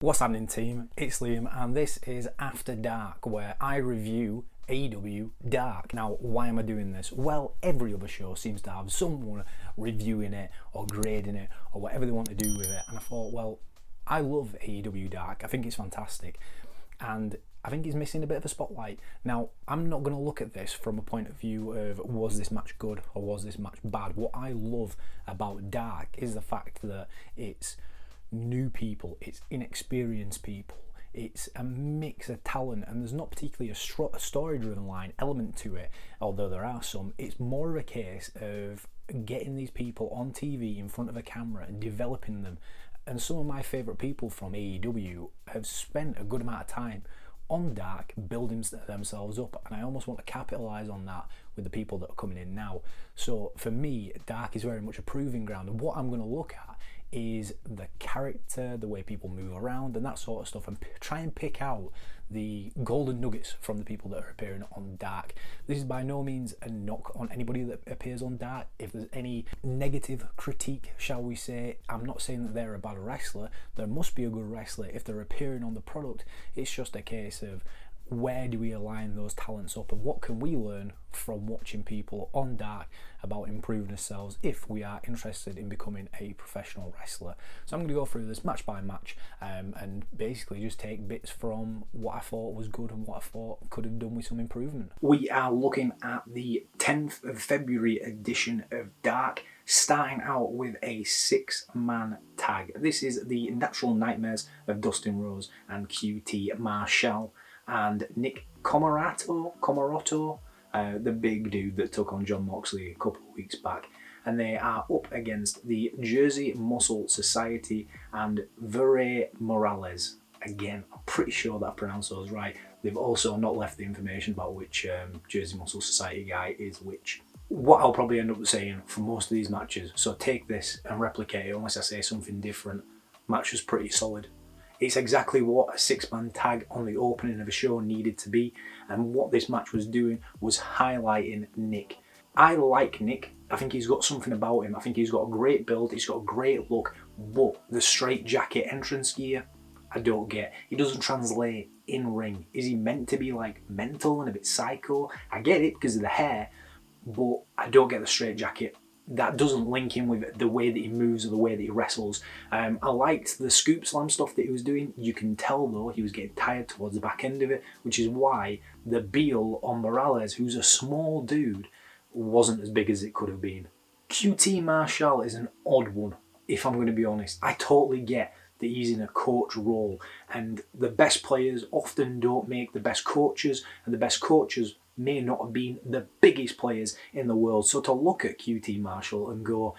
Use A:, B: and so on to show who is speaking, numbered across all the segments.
A: What's happening, team? It's Liam and this is After Dark, where I review AEW Dark. Now, why am I doing this? Well, every other show seems to have someone reviewing it or grading it or whatever they want to do with it, and I thought, well, I love AEW Dark. I think it's fantastic and I think he's missing a bit of a spotlight. Now, I'm not going to look at this from a point of view of was this match good or was this match bad. What I love about Dark is the fact that it's new people, it's inexperienced people, it's a mix of talent, and there's not particularly a story-driven line element to it, although there are some. It's more of a case of getting these people on TV in front of a camera and developing them. And some of my favourite people from AEW have spent a good amount of time on Dark building themselves up, and I almost want to capitalise on that with the people that are coming in now. So for me, Dark is very much a proving ground, and what I'm going to look at is the character, the way people move around and that sort of stuff, and try and pick out the golden nuggets from the people that are appearing on Dark. This is by no means a knock on anybody that appears on Dark. If there's any negative critique, shall we say, I'm not saying that they're a bad wrestler. There must be a good wrestler if they're appearing on the product. It's just a case of where do we align those talents up, and what can we learn from watching people on Dark about improving ourselves if we are interested in becoming a professional wrestler. So I'm going to go through this match by match and basically just take bits from what I thought was good and what I thought could have done with some improvement. We are looking at the 10th of February edition of Dark, starting out with a 6-man tag. This is the Natural Nightmares of Dustin Rhodes and QT Marshall and Nick Comoroto, the big dude that took on John Moxley a couple of weeks back. And they are up against the Jersey Muscle Society and Vere Morales. Again, I'm pretty sure that I pronounced those right. They've also not left the information about which Jersey Muscle Society guy is which. What I'll probably end up saying for most of these matches, so take this and replicate it unless I say something different. Match was pretty solid. It's exactly what a 6-man tag on the opening of a show needed to be, and what this match was doing was highlighting Nick. I like Nick. I think he's got something about him. I think he's got a great build, he's got a great look, but the straight jacket entrance gear, I don't get. He doesn't translate in ring. Is he meant to be like mental and a bit psycho? I get it because of the hair, but I don't get the straight jacket. That doesn't link in with the way that he moves or the way that he wrestles. I liked the scoop slam stuff that he was doing. You can tell though he was getting tired towards the back end of it, which is why the Beal on Morales, who's a small dude, wasn't as big as it could have been. QT Marshall is an odd one, if I'm going to be honest. I totally get that he's in a coach role, and the best players often don't make the best coaches, and the best coaches may not have been the biggest players in the world. So to look at QT Marshall and go,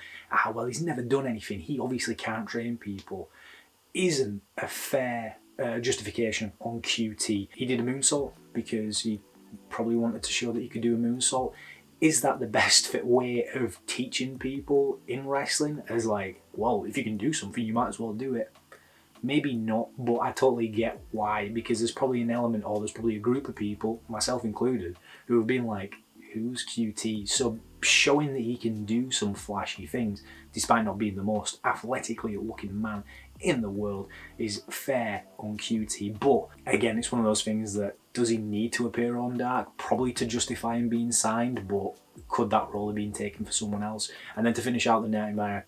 A: well, he's never done anything, he obviously can't train people, isn't a fair justification on QT. He did a moonsault because he probably wanted to show that he could do a moonsault. Is that the best fit way of teaching people in wrestling? As like, well, if you can do something, you might as well do it. Maybe not, but I totally get why, because there's probably an element, or there's probably a group of people, myself included, who have been like, who's QT? So showing that he can do some flashy things, despite not being the most athletically looking man in the world, is fair on QT. But again, it's one of those things that, does he need to appear on Dark? Probably to justify him being signed, but could that role have been taken for someone else? And then to finish out the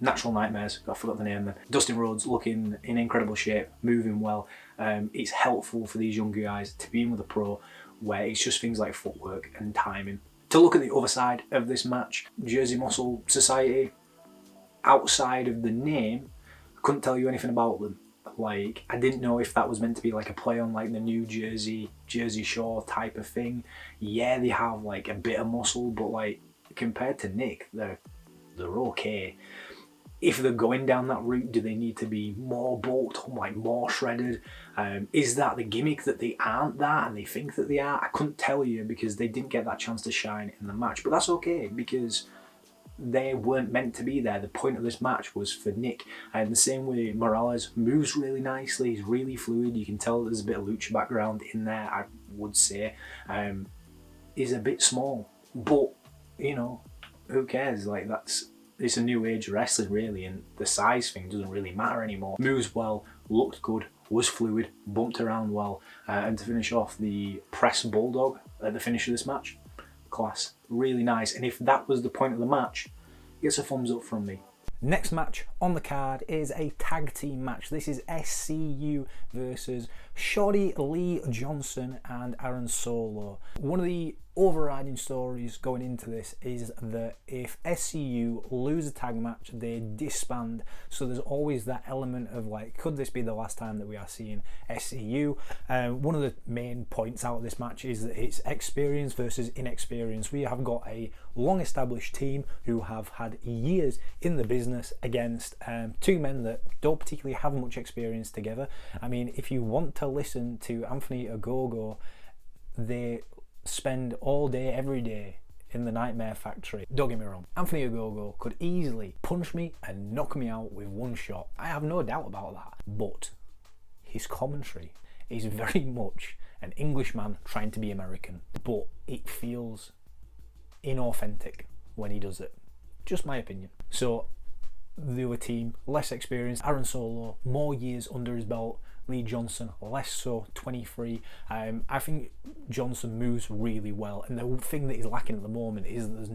A: Natural Nightmares, I forgot the name then. Dustin Rhodes looking in incredible shape, moving well. It's helpful for these younger guys to be in with a pro, where it's just things like footwork and timing. To look at the other side of this match, Jersey Muscle Society, outside of the name, I couldn't tell you anything about them. Like, I didn't know if that was meant to be like a play on like the New Jersey Shore type of thing. Yeah, they have like a bit of muscle, but like compared to Nick, they're okay. If they're going down that route, do they need to be more bulked up, like more shredded? Is that the gimmick that they aren't that and they think that they are? I couldn't tell you because they didn't get that chance to shine in the match, but that's okay because they weren't meant to be there. The point of this match was for Nick. And the same way, Morales moves really nicely, he's really fluid. You can tell there's a bit of lucha background in there, I would say. He's a bit small, but you know, who cares? Like, that's it's a new age wrestling really, and the size thing doesn't really matter anymore. Moves well, looked good, was fluid, bumped around well, and to finish off the press bulldog at the finish of this match, class, really nice. And if that was the point of the match, it gets a thumbs up from me. Next match on the card is a tag team match. This is SCU versus Shoddy, Lee Johnson and Aaron Solo. One of the overriding stories going into this is that if SCU lose a tag match, they disband. So there's always that element of like, could this be the last time that we are seeing SCU? One of the main points out of this match is that it's experience versus inexperience. We have got a long established team who have had years in the business against two men that don't particularly have much experience together. I mean, if you want to listen to Anthony Ogogo, they spend all day, every day in the Nightmare Factory. Don't get me wrong, Anthony Ogogo could easily punch me and knock me out with one shot. I have no doubt about that. But his commentary is very much an Englishman trying to be American. But it feels inauthentic when he does it. Just my opinion. So the other team, less experienced. Aaron Solo, more years under his belt. Lee Johnson, less so, 23. I think Johnson moves really well, and the thing that is lacking at the moment is that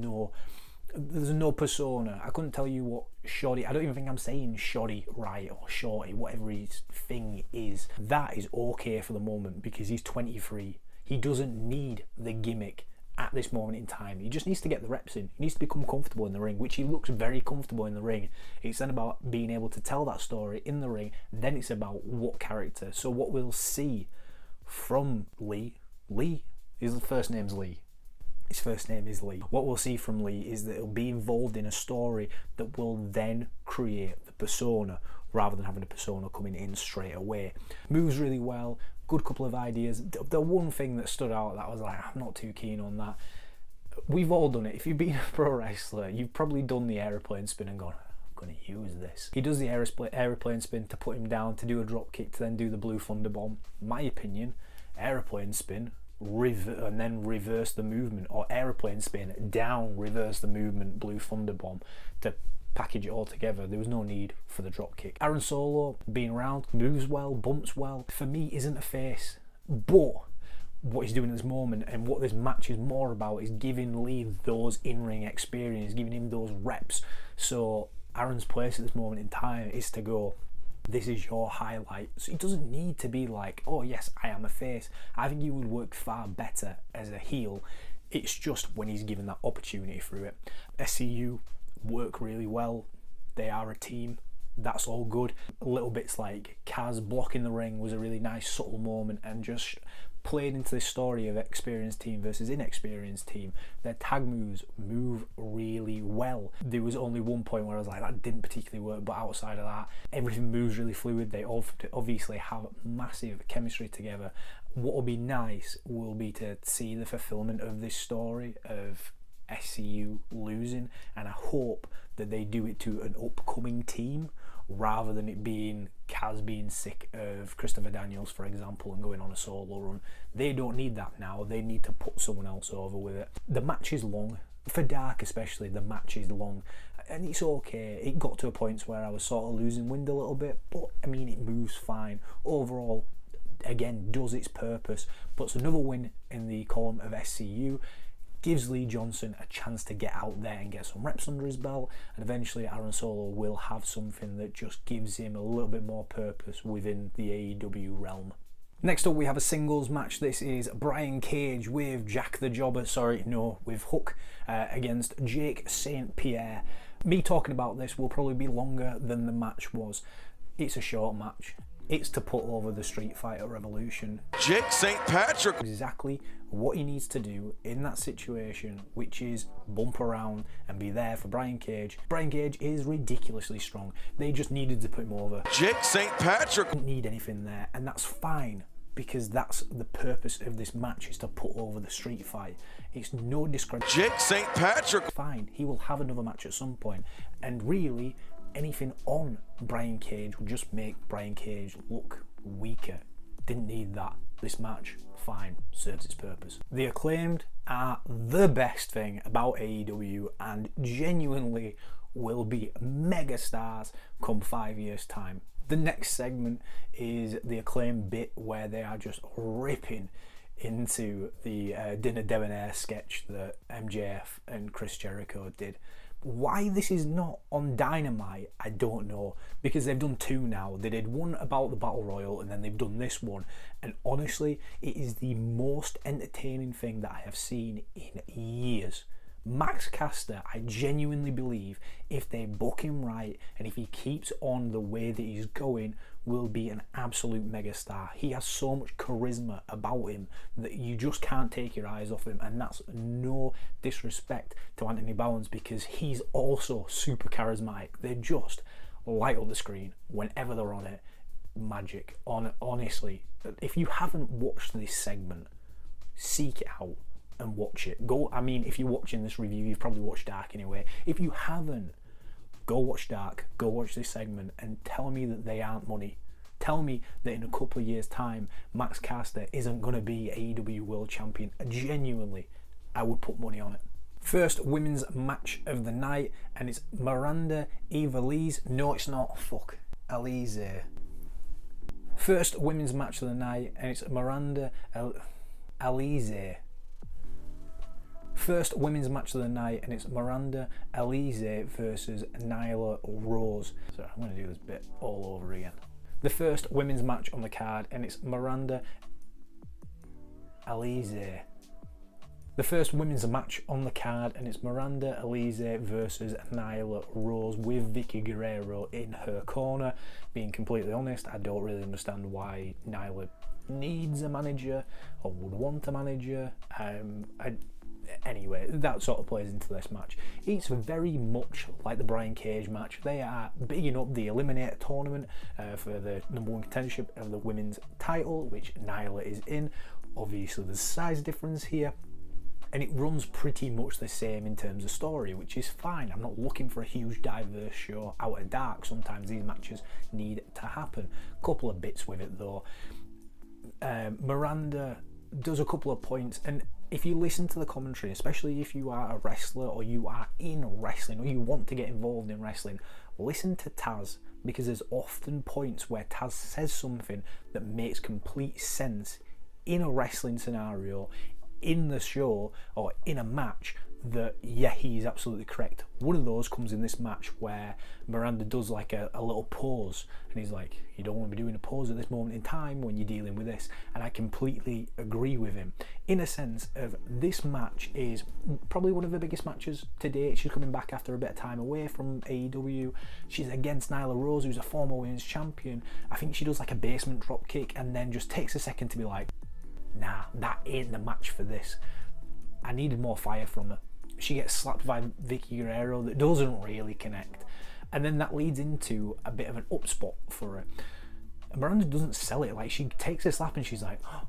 A: there's no persona. I couldn't tell you what Shoddy, I don't even think I'm saying Shoddy right, or Shorty, whatever his thing is. That is okay for the moment because he's 23. He doesn't need the gimmick at this moment in time. He just needs to get the reps in. He needs to become comfortable in the ring, which he looks very comfortable in the ring. It's then about being able to tell that story in the ring. Then it's about what character. So what we'll see from Lee, his first name's Lee. His first name is Lee. What we'll see from Lee is that he'll be involved in a story that will then create the persona, rather than having a persona coming in straight away. Moves really well. Good couple of ideas. The one thing that stood out that I was like, I'm not too keen on that. We've all done it. If you've been a pro wrestler, you've probably done the aeroplane spin and gone, I'm going to use this. He does the aeroplane spin to put him down, to do a drop kick, to then do the blue thunder bomb. My opinion, aeroplane spin, and then reverse the movement, or aeroplane spin, down, reverse the movement, blue thunder bomb, to package it all together. There was no need for the drop kick. Aaron Solo, being around, moves well, bumps well, for me isn't a face, but what he's doing at this moment and what this match is more about is giving Lee those in-ring experience, giving him those reps. So Aaron's place at this moment in time is to go, this is your highlight. So he doesn't need to be like, oh yes, I am a face. I think he would work far better as a heel. It's just when he's given that opportunity through it. SCU work really well. They are a team. That's all good. Little bits like Kaz blocking the ring was a really nice subtle moment, and just played into this story of experienced team versus inexperienced team. Their tag moves move really well. There was only one point where I was like, that didn't particularly work, but outside of that, everything moves really fluid. They obviously have massive chemistry together. What will be nice will be to see the fulfillment of this story of SCU losing, and I hope that they do it to an upcoming team rather than it being Kaz being sick of Christopher Daniels, for example, and going on a solo run. They don't need that now. They need to put someone else over with it. The match is long. For Dark especially, the match is long, and it's okay. It got to a point where I was sort of losing wind a little bit, but I mean, it moves fine. Overall, again, does its purpose. Puts another win in the column of SCU. Gives Lee Johnson a chance to get out there and get some reps under his belt, and eventually Aaron Solo will have something that just gives him a little bit more purpose within the AEW realm. Next up we have a singles match. This is Brian Cage with with Hook against Jake SaintPierre. Me talking about this will probably be longer than the match was. It's a short match. It's to put over the Street Fighter Revolution.
B: Jake St. Patrick.
A: Exactly what he needs to do in that situation, which is bump around and be there for Brian Cage. Brian Cage is ridiculously strong. They just needed to put him over.
B: Jake St. Patrick.
A: Don't need anything there, and that's fine, because that's the purpose of this match, is to put over the street fight. It's no discredit.
B: Jake St. Patrick.
A: Fine, he will have another match at some point, and really anything on Brian Cage will just make Brian Cage look weaker. Didn't need that. This match, fine, serves its purpose. The Acclaimed are the best thing about AEW, and genuinely will be mega stars come 5 years' time. The next segment is the Acclaimed bit where they are just ripping into the Dinner Debonair sketch that MJF and Chris Jericho did. Why this is not on Dynamite, I don't know, because they've done two now. They did one about the Battle Royal and then they've done this one, and honestly it is the most entertaining thing that I have seen in years. Max Caster, I genuinely believe if they book him right and if he keeps on the way that he's going, will be an absolute megastar. He has so much charisma about him that you just can't take your eyes off him, and that's no disrespect to Anthony Bowens because he's also super charismatic. They just light up the screen whenever they're on it. Magic. Honestly, if you haven't watched this segment, seek it out and watch it. If you're watching this review, you've probably watched Dark anyway. If you haven't, go watch Dark, go watch this segment and tell me that they aren't money. Tell me that in a couple of years' time, Max Caster isn't going to be AEW World Champion. Genuinely, I would put money on it. First women's match of the night, and it's Miranda Elise. No, it's not. Fuck. Elise. First women's match of the night, and it's Miranda Elise. First women's match of the night, and it's Miranda Elise versus Nyla Rose. So I'm going to do this bit all over again. The first women's match on the card, and it's Miranda Elise. The first women's match on the card, and it's Miranda Elise versus Nyla Rose with Vicky Guerrero in her corner. Being completely honest, I don't really understand why Nyla needs a manager or would want a manager. Anyway, that sort of plays into this match. It's very much like the Brian Cage match. They are bigging up the Eliminator tournament for the number one contendership of the women's title, which Nyla is in. Obviously, there's a size difference here, and it runs pretty much the same in terms of story, which is fine. I'm not looking for a huge diverse show out of Dark. Sometimes these matches need to happen. Couple of bits with it though. Miranda does a couple of points, and if you listen to the commentary, especially if you are a wrestler or you are in wrestling or you want to get involved in wrestling, listen to Taz, because there's often points where Taz says something that makes complete sense in a wrestling scenario, in the show or in a match, that yeah, he's absolutely correct. One of those comes in this match where Miranda does like a little pause, and he's like, you don't want to be doing a pause at this moment in time when you're dealing with this, and I completely agree with him in a sense of this match is probably one of the biggest matches to date. She's coming back after a bit of time away from AEW. She's against Nyla Rose, who's a former women's champion. I think she does like a basement drop kick and then just takes a second to be like, nah, that ain't the match for this. I needed more fire from her. She gets slapped by Vicky Guerrero that doesn't really connect, and then that leads into a bit of an up spot for her. And Miranda doesn't sell it. Like, she takes a slap and she's like, oh,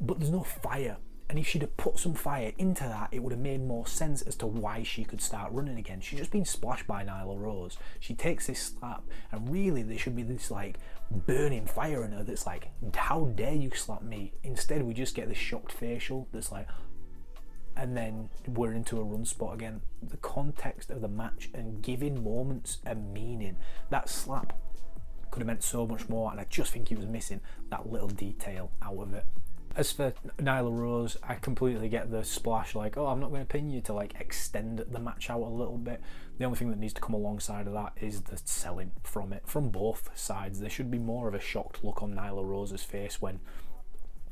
A: but there's no fire. And if she'd have put some fire into that, it would have made more sense as to why she could start running again. She's just been splashed by Nyla Rose. She takes this slap, and really there should be this like burning fire in her that's like, how dare you slap me? Instead we just get this shocked facial that's like, and then we're into a run spot again. The context of the match and giving moments a meaning. That slap could have meant so much more, and I just think he was missing that little detail out of it. As for Nyla Rose, I completely get the splash, like, oh, I'm not going to pin you, to like extend the match out a little bit. The only thing that needs to come alongside of that is the selling from it, from both sides. There should be more of a shocked look on Nyla Rose's face when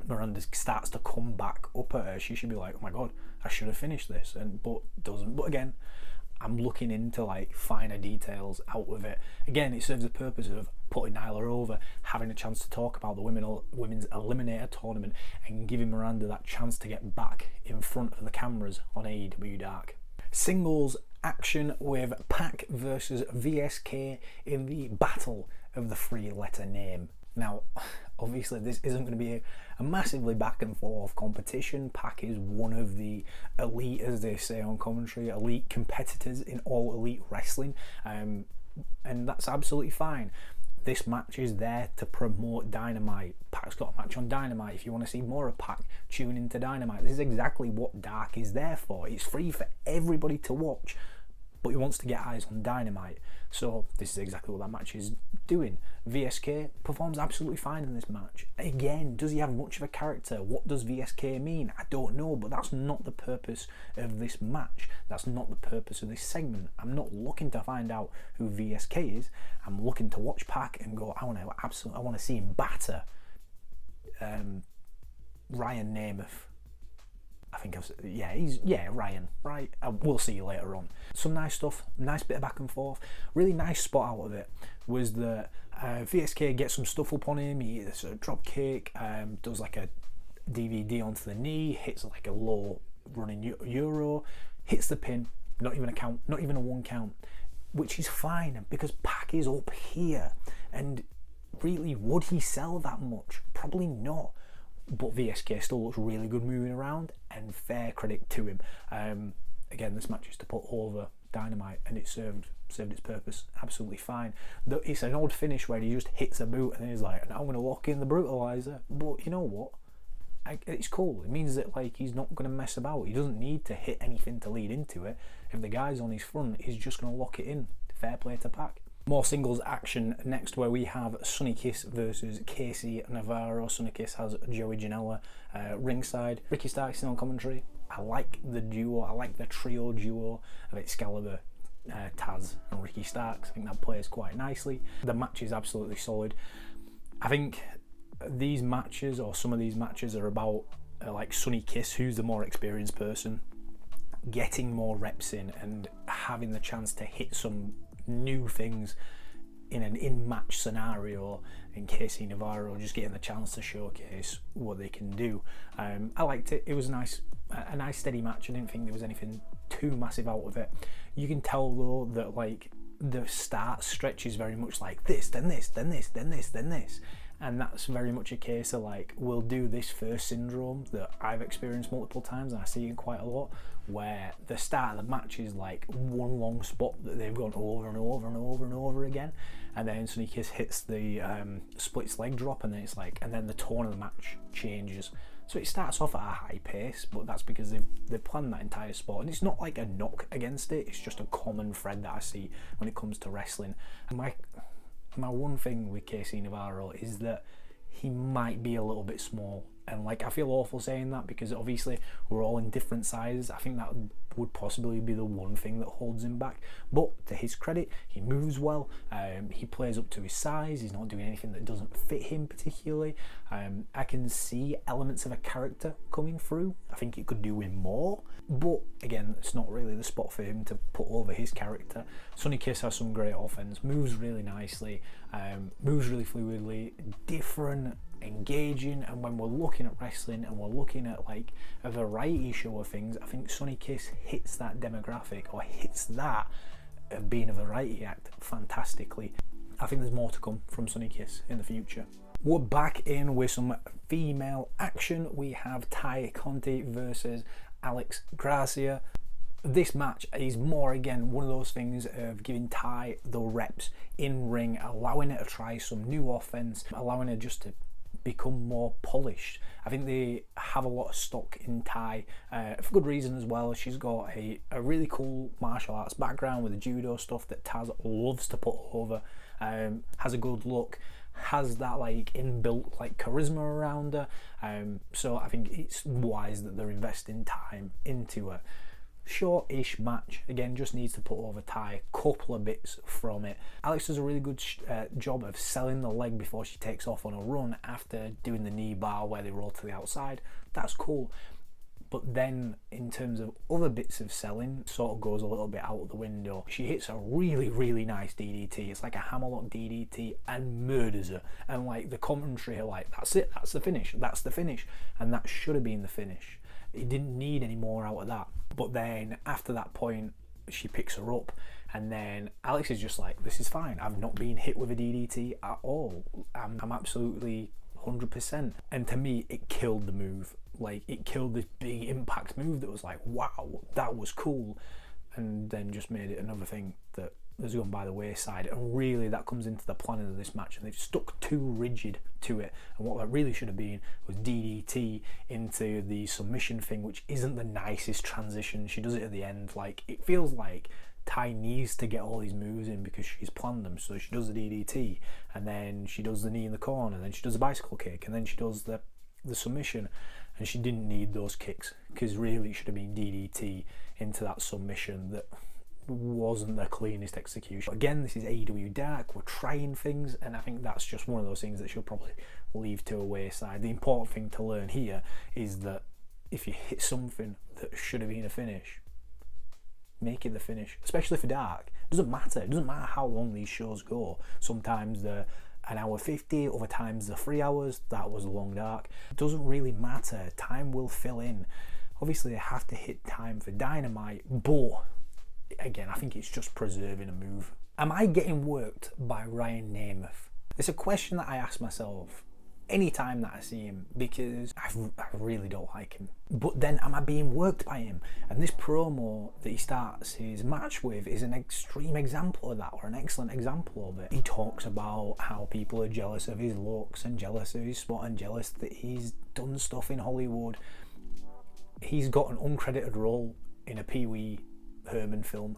A: Miranda starts to come back up at her. She should be like, oh my god, I should have finished this, but doesn't. But again, I'm looking into like finer details out of it. Again, it serves the purpose of putting Nyla over, having a chance to talk about the women's eliminator tournament, and giving Miranda that chance to get back in front of the cameras on AEW Dark. Singles action with Pac versus VSK in the battle of the three-letter name. Now, obviously this isn't going to be a massively back and forth competition. Pac is one of the elite, as they say on commentary, elite competitors in all elite wrestling, and that's absolutely fine. This match is there to promote Dynamite. Pac's got a match on Dynamite. If you want to see more of Pac, tune into Dynamite. This is exactly what Dark is there for. It's free for everybody to watch. but he wants to get eyes on Dynamite. So this is exactly what that match is doing. VSK performs absolutely fine in this match. Again, does he have much of a character? What does VSK mean? I don't know, but that's not the purpose of this match. That's not the purpose of this segment. I'm not looking to find out who VSK is. I'm looking to watch Pac and go, I want to see him batter Ryan Nemeth. I think Ryan, right? We'll see you later on. Some nice stuff, nice bit of back and forth. Really nice spot out of it was that VSK gets some stuff up on him. He hits a drop kick, does like a DVD onto the knee, hits like a low running Euro, hits the pin, not even a count, not even a 1 count, which is fine because Pac is up here. And really, would he sell that much? Probably not. But VSK still looks really good moving around, and fair credit to him. Again, this match is to put over Dynamite, and it served its purpose absolutely fine. It's an odd finish where he just hits a boot and then he's like, now I'm going to lock in the brutalizer. But you know what? It's cool. It means that like he's not going to mess about. He doesn't need to hit anything to lead into it. If the guy's on his front, he's just going to lock it in. Fair play to Pac. More singles action next, where we have Sonny Kiss versus Casey Navaro. Sonny Kiss has Joey Janella ringside. Ricky Starks in on commentary. I like the duo. I like the trio duo of Excalibur, Taz and Ricky Starks. I think that plays quite nicely. The match is absolutely solid. I think these matches, or some of these matches, are about like Sonny Kiss, who's the more experienced person, getting more reps in and having the chance to hit some new things in an in-match scenario, in Casey Navaro just getting the chance to showcase what they can do. I liked it. It was a nice steady match. I didn't think there was anything too massive out of it. You can tell though that like the start stretch is very much like this, then this, then this, then this, then this. And that's very much a case of like, we'll do this first syndrome that I've experienced multiple times, and I see it quite a lot, where the start of the match is like one long spot that they've gone over and over and over and over again, and then Sonny Kiss hits the splits leg drop, and then it's like, and then the tone of the match changes. So it starts off at a high pace, but that's because they've planned that entire spot, and it's not like a knock against it. It's just a common thread that I see when it comes to wrestling. And my one thing with Casey Navaro is that he might be a little bit small, and like I feel awful saying that because obviously we're all in different sizes. I think that would possibly be the one thing that holds him back, but to his credit, he moves well, he plays up to his size, he's not doing anything that doesn't fit him particularly. I can see elements of a character coming through. I think it could do him more, but again, it's not really the spot for him to put over his character. Sonny Kiss has some great offense, moves really nicely, moves really fluidly, different, engaging, and when we're looking at wrestling and we're looking at like a variety show of things, I think Sonny Kiss hits that demographic, or hits that of being a variety act fantastically. I think there's more to come from Sonny Kiss in the future. We're back in with some female action. We have Ty Conte versus Alex Gracia. This match is more, again, one of those things of giving Ty the reps in ring, allowing her to try some new offense, allowing her just to become more polished. I think they have a lot of stock in Ty for good reason as well. She's got a really cool martial arts background with the judo stuff that Taz loves to put over, has a good look, has that like inbuilt like charisma around her, so I think it's wise that they're investing time into her. Short-ish match, again, just needs to put over Ty, couple of bits from it. Alex does a really good job of selling the leg before she takes off on a run after doing the knee bar where they roll to the outside. That's cool, but then in terms of other bits of selling, sort of goes a little bit out the window. She hits a really, really nice DDT. It's like a hammerlock DDT and murders her, and like the commentary are like, that's it, that's the finish, that's the finish, and that should have been the finish. It didn't need any more out of that. But then after that point, she picks her up, and then Alex is just like, this is fine, I've not been hit with a DDT at all, I'm absolutely 100%. And to me, it killed the move. Like, it killed this big impact move that was like, wow, that was cool, and then just made it another thing that has gone by the wayside. And really, that comes into the planning of this match, and they've stuck too rigid to it. And what that really should have been was DDT into the submission thing, which isn't the nicest transition. She does it at the end. Like, it feels like Ty needs to get all these moves in because she's planned them. So she does the DDT, and then she does the knee in the corner, and then she does a bicycle kick, and then she does the submission. And she didn't need those kicks, because really it should have been DDT into that submission that wasn't the cleanest execution. Again, this is AEW Dark, we're trying things, and I think that's just one of those things that she'll probably leave to a wayside. The important thing to learn here is that if you hit something that should have been a finish, make it the finish, especially for Dark. It doesn't matter how long these shows go. Sometimes they're an hour 50, other times they're 3 hours. That was a long Dark. It doesn't really matter, time will fill in. Obviously they have to hit time for Dynamite, but again, I think it's just preserving a move. Am I getting worked by Ryan Nemeth? It's a question that I ask myself anytime that I see him, because I really don't like him. But then, am I being worked by him? And this promo that he starts his match with is an extreme example of that, or an excellent example of it. He talks about how people are jealous of his looks and jealous of his spot and jealous that he's done stuff in Hollywood. He's got an uncredited role in a Pee Wee Herman film.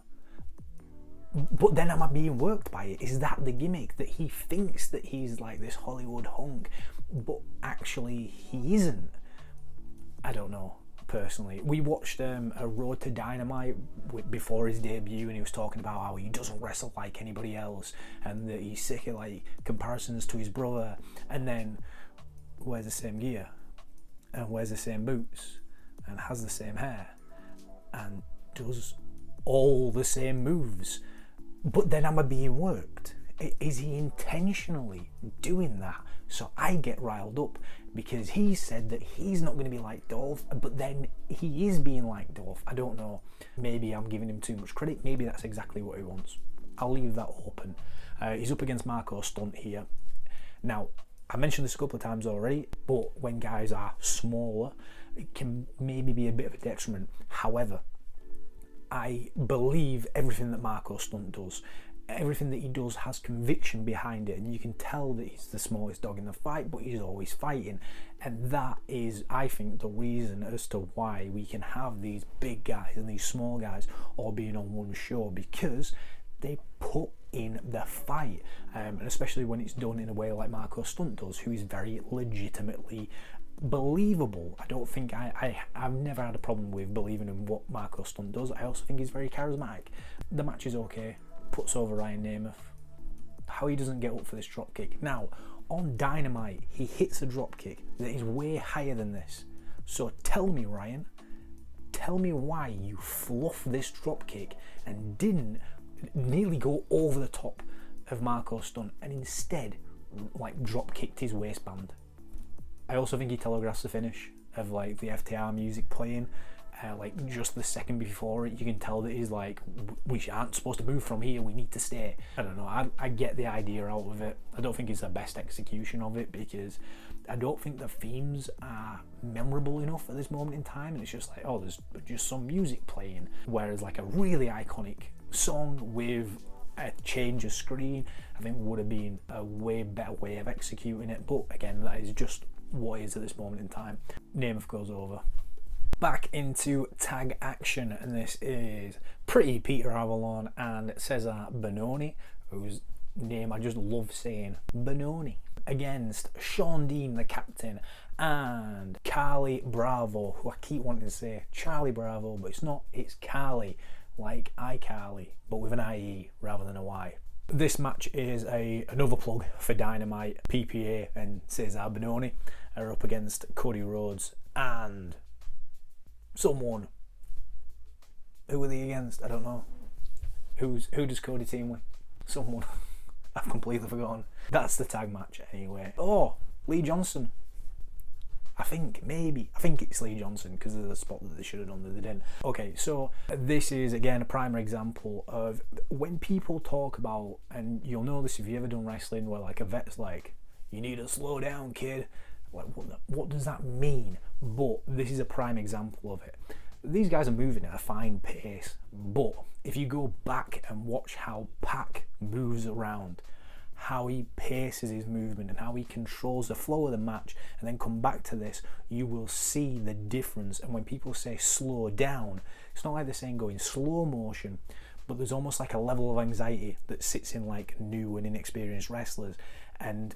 A: But then am I being worked by it? Is that the gimmick, that he thinks that he's like this Hollywood hunk, but actually he isn't? I don't know, personally. We watched a Road to Dynamite before his debut, and he was talking about how he doesn't wrestle like anybody else, and that he's sick of like comparisons to his brother, and then wears the same gear, and wears the same boots, and has the same hair, and does all the same moves. But then am I being worked? Is he intentionally doing that? So I get riled up, because he said that he's not going to be like Dolph, but then he is being like Dolph. I don't know. Maybe I'm giving him too much credit. Maybe that's exactly what he wants. I'll leave that open. He's up against Marco Stunt here. Now, I mentioned this a couple of times already, but when guys are smaller, it can maybe be a bit of a detriment. However, I believe everything that Marco Stunt does. Everything that he does has conviction behind it, and you can tell that he's the smallest dog in the fight, but he's always fighting. And that is, I think, the reason as to why we can have these big guys and these small guys all being on one show, because they put in the fight, and especially when it's done in a way like Marco Stunt does, who is very legitimately believable. I don't think I've never had a problem with believing in what Marco Stunt does. I also think he's very charismatic. The match is okay, puts over Ryan Nemeth. How he doesn't get up for this dropkick. Now, on Dynamite, he hits a dropkick that is way higher than this. So tell me, Ryan, tell me why you fluff this dropkick and didn't nearly go over the top of Marco Stunt, and instead like dropkicked his waistband. I also think he telegraphs the finish of like the FTR music playing, like just the second before it. You can tell that he's like, we aren't supposed to move from here, we need to stay. I don't know, I get the idea out of it. I don't think it's the best execution of it, because I don't think the themes are memorable enough at this moment in time, and it's just like, oh, there's just some music playing, whereas like a really iconic song with a change of screen, I think would have been a way better way of executing it. But again, that is just what is at this moment in time. Nemeth goes over. Back into tag action, and this is Pretty Peter Avalon and Cesar Bononi, whose name I just love saying, Bononi, against Sean Dean, the captain, and Carly Bravo, who I keep wanting to say Charlie Bravo, but it's not, it's Carly, like iCarly, but with an IE rather than a Y. This match is another plug for Dynamite. PPA and Cesar Bononi are up against Cody Rhodes and someone. Who are they against? I don't know. Who does Cody team with? Someone. I've completely forgotten. That's the tag match anyway. Oh, Lee Johnson. I think it's Lee Johnson, because there's a spot that they should have done that they didn't. Okay, so this is again a prime example of when people talk about, and you'll know this if you've ever done wrestling, where like a vet's like, you need to slow down, kid. Like, what does that mean? But this is a prime example of it. These guys are moving at a fine pace, but if you go back and watch how Pac moves around, how he paces his movement and how he controls the flow of the match, and then come back to this, you will see the difference. And when people say slow down, it's not like they're saying go in slow motion, but there's almost like a level of anxiety that sits in like new and inexperienced wrestlers, and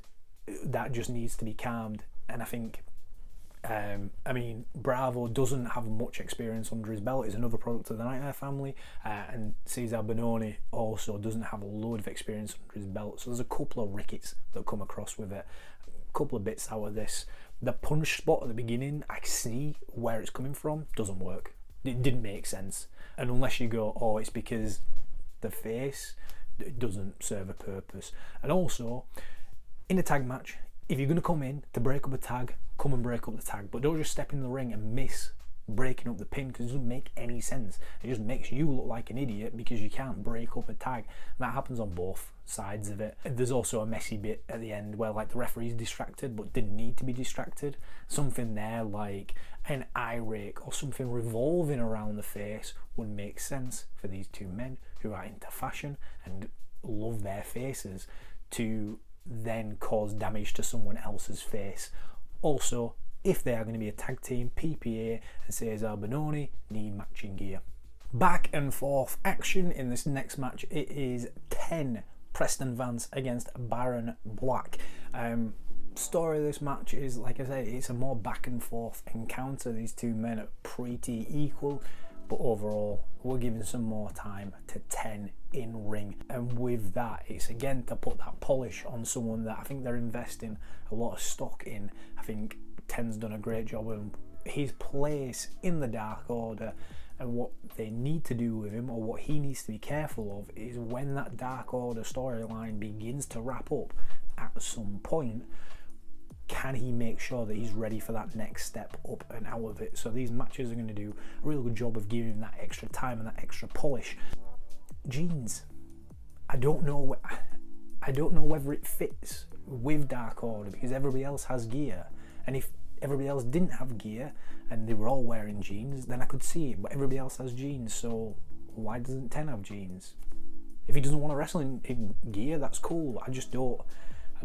A: that just needs to be calmed. And I think Bravo doesn't have much experience under his belt. He's another product of the Nightmare family, and Cesaro Bononi also doesn't have a load of experience under his belt. So there's a couple of rickets that come across with it. A couple of bits out of this. The punch spot at the beginning, I see where it's coming from, doesn't work. It didn't make sense. And unless you go, oh, it's because the face, it doesn't serve a purpose. And also, in a tag match, if you're going to come in to break up a tag, come and break up the tag, but don't just step in the ring and miss breaking up the pin, because it doesn't make any sense. It just makes you look like an idiot because you can't break up a tag. And that happens on both sides of it. There's also a messy bit at the end where like the referee's distracted but didn't need to be distracted. Something there like an eye rake or something revolving around the face would make sense for these two men who are into fashion and love their faces to then cause damage to someone else's face. Also, if they are going to be a tag team, PPA and Cesaro Bononi need matching gear. Back and forth action in this next match. It is 10 Preston Vance against Baron Black. Story of this match is, like I say, it's a more back and forth encounter. These two men are pretty equal, but overall we're giving some more time to 10 in ring, and with that it's again to put that polish on someone that I think they're investing a lot of stock in. I think 10's done a great job of his place in the Dark Order, and what they need to do with him, or what he needs to be careful of, is when that Dark Order storyline begins to wrap up at some point, can he make sure that he's ready for that next step up and out of it? So these matches are going to do a really good job of giving him that extra time and that extra polish. Jeans, I don't know whether it fits with Dark Order, because everybody else has gear, and if everybody else didn't have gear and they were all wearing jeans, then I could see it, but everybody else has jeans, so why doesn't 10 have jeans? If he doesn't want to wrestle in gear, that's cool. I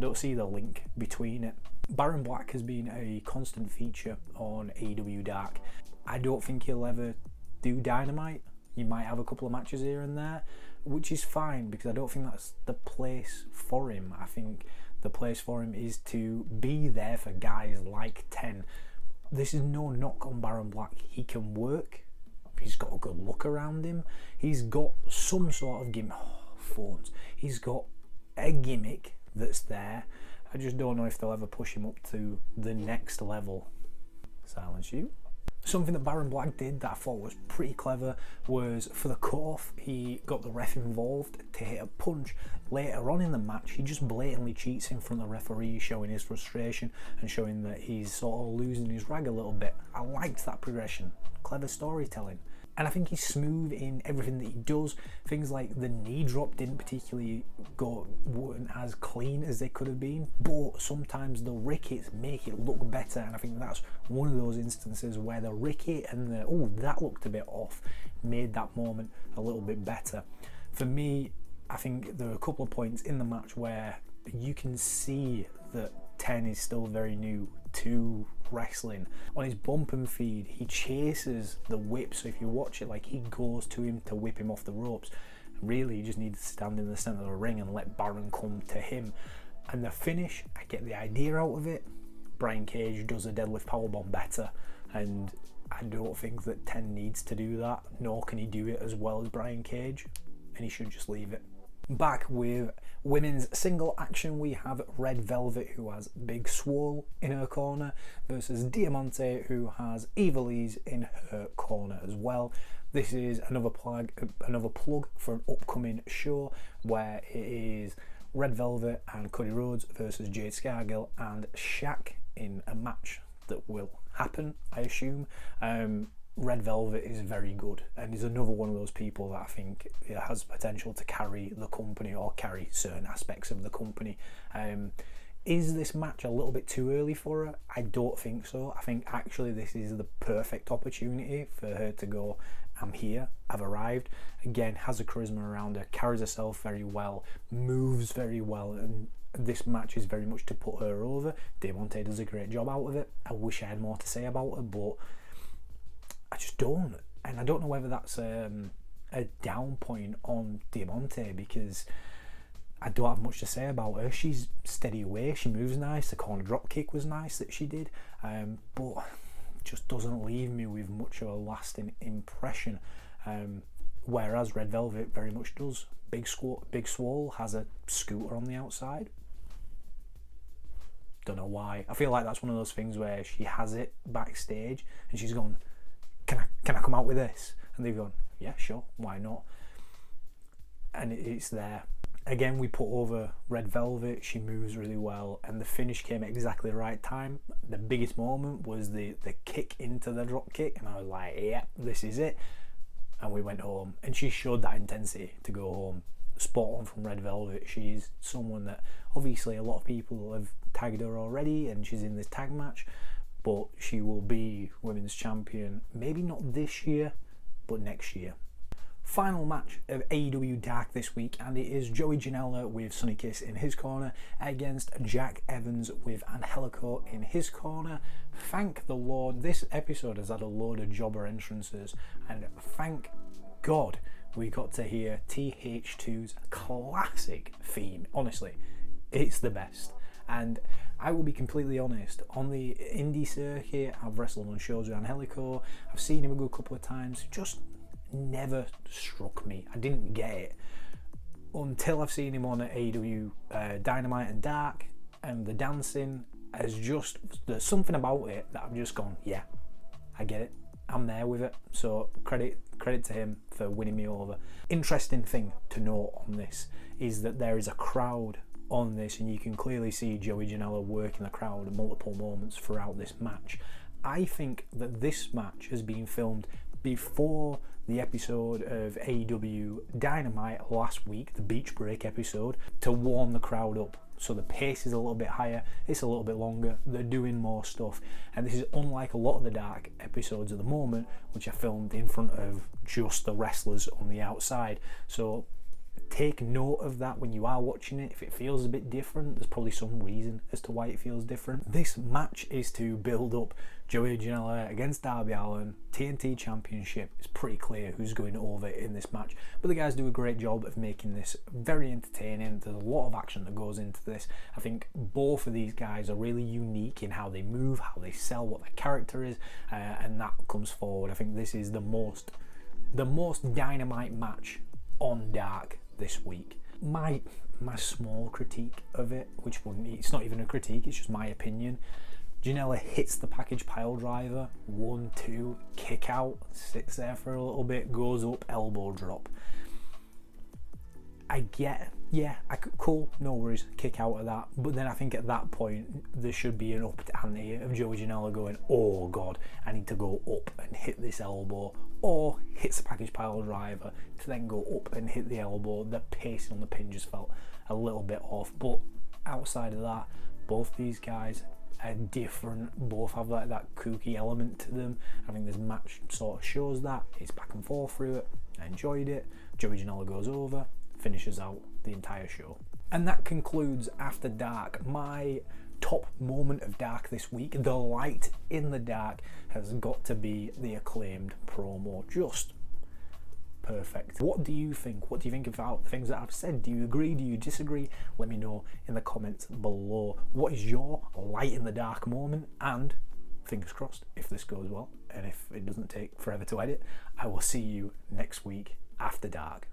A: don't see the link between it. Baron Black has been a constant feature on AEW Dark. I don't think he'll ever do Dynamite. He might have a couple of matches here and there, which is fine, because I don't think that's the place for him. I think the place for him is to be there for guys like 10. This is no knock on Baron Black. He can work. He's got a good look around him. He's got some sort of gimmick. Phones. He's got a gimmick that's there. I just don't know if they'll ever push him up to the next level. Silence you. Something that Baron Black did that I thought was pretty clever was, for the cutoff, he got the ref involved to hit a punch. Later on in the match, he just blatantly cheats in front of the referee, showing his frustration and showing that he's sort of losing his rag a little bit. I liked that progression. Clever storytelling. And I think he's smooth in everything that he does. Things like the knee drop weren't as clean as they could have been, but sometimes the rickets make it look better, and I think that's one of those instances where the ricket and that looked a bit off made that moment a little bit better. For me, I think there are a couple of points in the match where you can see that 10 is still very new to wrestling. On his bump and feed, he chases the whip, so if you watch it, like, he goes to him to whip him off the ropes. Really, he just needs to stand in the centre of the ring and let Baron come to him. And the finish, I get the idea out of it. Brian Cage does a deadlift powerbomb better, and I don't think that 10 needs to do that, nor can he do it as well as Brian Cage, and he should just leave it. Back with women's single action, we have Red Velvet, who has Big Swole in her corner, versus Diamante, who has Elise in her corner as well. This is another plug for an upcoming show where it is Red Velvet and Cody Rhodes versus Jade Scargill and Shaq in a match that will happen, I assume. Red Velvet is very good and is another one of those people that I think has potential to carry the company or carry certain aspects of the company. Is this match a little bit too early for her? I don't think so. I think actually this is the perfect opportunity for her to go, I'm here, I've arrived. Again, has a charisma around her, carries herself very well, moves very well, and this match is very much to put her over. Diamante does a great job out of it. I wish I had more to say about her, but I just don't. And I don't know whether that's a down point on Diamante because I don't have much to say about her. She's steady away, she moves nice, the corner drop kick was nice that she did, but just doesn't leave me with much of a lasting impression, whereas Red Velvet very much does. Big Swole has a scooter on the outside. Don't know why. I feel like that's one of those things where she has it backstage and she's gone, can I come out with this? And they've gone, yeah, sure, why not? And it's there. Again, we put over Red Velvet, she moves really well, and the finish came at exactly the right time. The biggest moment was the kick into the drop kick, and I was like, yeah, this is it. And we went home, and she showed that intensity to go home. Spot on from Red Velvet. She's someone that obviously a lot of people have tagged her already, and she's in this tag match, but she will be women's champion, maybe not this year, but next year. Final match of AEW Dark this week, and it is Joey Janella with Sonny Kiss in his corner against Jack Evans with Angelico in his corner. Thank the Lord, this episode has had a load of jobber entrances, and thank God we got to hear TH2's classic theme. Honestly, it's the best. And I will be completely honest, on the indie circuit, I've wrestled on shows with Angelico, I've seen him a good couple of times, just never struck me. I didn't get it until I've seen him on AEW Dynamite and Dark, and the dancing has just, there's something about it that I've just gone, yeah, I get it, I'm there with it. So credit to him for winning me over. Interesting thing to note on this is that there is a crowd on this, and you can clearly see Joey Janela working the crowd at multiple moments throughout this match. I think that this match has been filmed before the episode of AEW Dynamite last week, the Beach Break episode, to warm the crowd up. So the pace is a little bit higher, it's a little bit longer, they're doing more stuff, and this is unlike a lot of the Dark episodes at the moment, which are filmed in front of just the wrestlers on the outside. So take note of that when you are watching it. If it feels a bit different, there's probably some reason as to why it feels different. This match is to build up Joey Janela against Darby Allin, TNT Championship. It's pretty clear who's going over in this match, but the guys do a great job of making this very entertaining. There's a lot of action that goes into this. I think both of these guys are really unique in how they move, how they sell, what their character is, and that comes forward. I think this is the most dynamite match on Dark this week. My small critique of it, which it's not even a critique, it's just my opinion. Janela hits the package pile driver, 1-2, kick out, sits there for a little bit, goes up, elbow drop. I get, yeah, cool, no worries, kick out of that. But then I think at that point there should be an up ante of Joey Janela going, oh god, I need to go up and hit this elbow, or hits the package pile driver to then go up and hit the elbow. The pacing on the pin just felt a little bit off. But outside of that, both these guys are different, both have like that kooky element to them. I think this match sort of shows that. It's back and forth through it. I enjoyed it. Joey Janela goes over, finishes out the entire show. And that concludes After Dark. My top moment of Dark this week, the light in the dark, has got to be the Acclaimed promo. Just perfect. What do you think? What do you think about the things that I've said? Do you agree? Do you disagree? Let me know in the comments below. What is your light in the dark moment? And fingers crossed, if this goes well, and if it doesn't take forever to edit, I will see you next week After Dark.